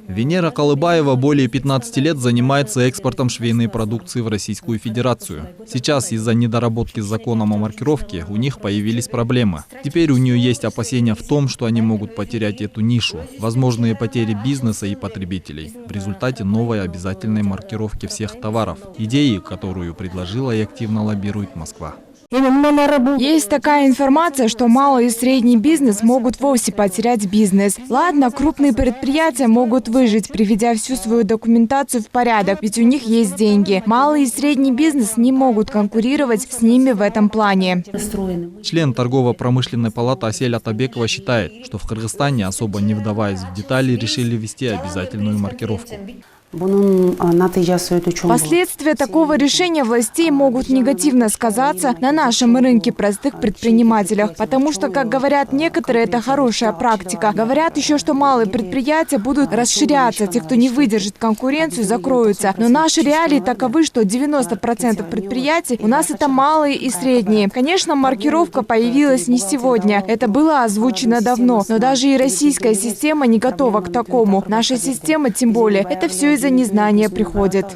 Венера Колыбаева более 15 лет занимается экспортом швейной продукции в Российскую Федерацию. Сейчас из-за недоработки с законом о маркировке у них появились проблемы. Теперь у нее есть опасения в том, что они могут потерять эту нишу, возможные потери бизнеса и потребителей в результате новой обязательной маркировки всех товаров, идеи, которую предложила и активно лоббирует Москва. Есть такая информация, что малый и средний бизнес могут вовсе потерять бизнес. Ладно, крупные предприятия могут выжить, приведя всю свою документацию в порядок, ведь у них есть деньги. Малый и средний бизнес не могут конкурировать с ними в этом плане. Член торгово-промышленной палаты Асель Атабекова считает, что в Кыргызстане, особо не вдаваясь в детали, решили ввести обязательную маркировку. Последствия такого решения властей могут негативно сказаться на нашем рынке простых предпринимателях, потому что, как говорят некоторые, это хорошая практика. Говорят еще, что малые предприятия будут расширяться, те, кто не выдержит конкуренцию, закроются. Но наши реалии таковы, что 90% предприятий у нас это малые и средние. Конечно, маркировка появилась не сегодня, это было озвучено давно, но даже и российская система не готова к такому. Наша система тем более. Это все из-за незнания приходит.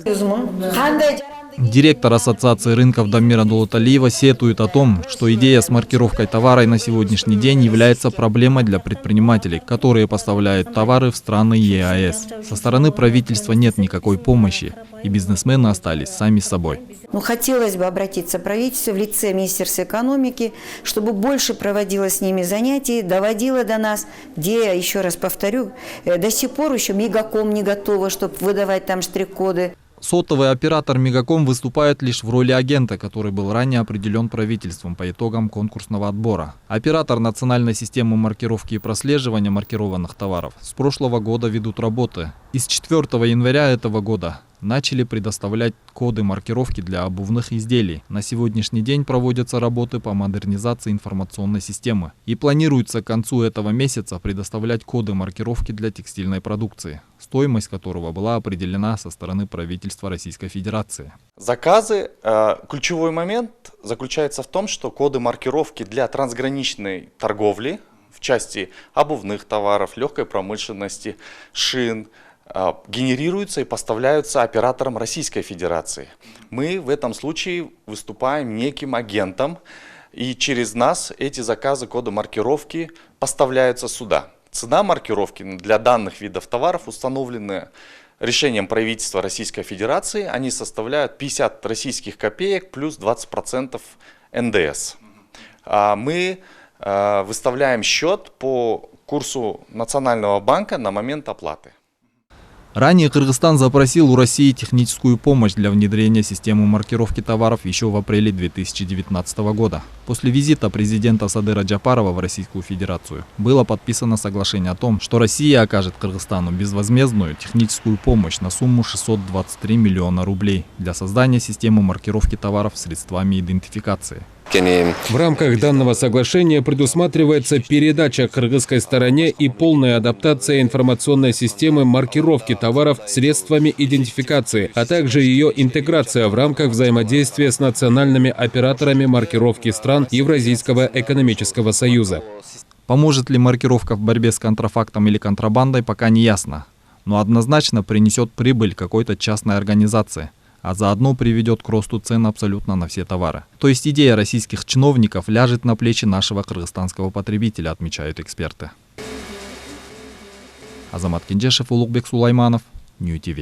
Директор Ассоциации рынков Дамира Дулаталиева сетует о том, что идея с маркировкой товара на сегодняшний день является проблемой для предпринимателей, которые поставляют товары в страны ЕАЭС. Со стороны правительства нет никакой помощи, и бизнесмены остались сами с собой. Хотелось бы обратиться к правительству в лице Министерства экономики, чтобы больше проводило с ними занятий, доводило до нас, где, еще раз повторю, до сих пор еще Мегаком не готова, чтобы выдавать там штрих-коды. Сотовый оператор Мегаком выступает лишь в роли агента, который был ранее определен правительством по итогам конкурсного отбора. Оператор национальной системы маркировки и прослеживания маркированных товаров с прошлого года ведут работы. И с 4 января этого года начали предоставлять коды маркировки для обувных изделий. На сегодняшний день проводятся работы по модернизации информационной системы. И планируется к концу этого месяца предоставлять коды маркировки для текстильной продукции, стоимость которого была определена со стороны правительства Российской Федерации. Заказы. Ключевой момент заключается в том, что коды маркировки для трансграничной торговли в части обувных товаров, легкой промышленности, шин, генерируются и поставляются оператором Российской Федерации. Мы в этом случае выступаем неким агентом, и через нас эти заказы кода маркировки поставляются сюда. Цена маркировки для данных видов товаров установлена решением правительства Российской Федерации. Они составляют 50 российских копеек плюс 20% НДС. Мы выставляем счет по курсу Национального банка на момент оплаты. Ранее Кыргызстан запросил у России техническую помощь для внедрения системы маркировки товаров еще в апреле 2019 года. После визита президента Садыра Джапарова в Российскую Федерацию было подписано соглашение о том, что Россия окажет Кыргызстану безвозмездную техническую помощь на сумму 623 миллиона рублей для создания системы маркировки товаров средствами идентификации. В рамках данного соглашения предусматривается передача кыргызской стороне и полная адаптация информационной системы маркировки товаров средствами идентификации, а также ее интеграция в рамках взаимодействия с национальными операторами маркировки стран Евразийского экономического союза. Поможет ли маркировка в борьбе с контрафактом или контрабандой, пока не ясно, но однозначно принесет прибыль какой-то частной организации, а заодно приведет к росту цен абсолютно на все товары. То есть идея российских чиновников ляжет на плечи нашего кыргызстанского потребителя, отмечают эксперты. Азамат Кенжешев, Улугбек Сулайманов, Нью ТВ.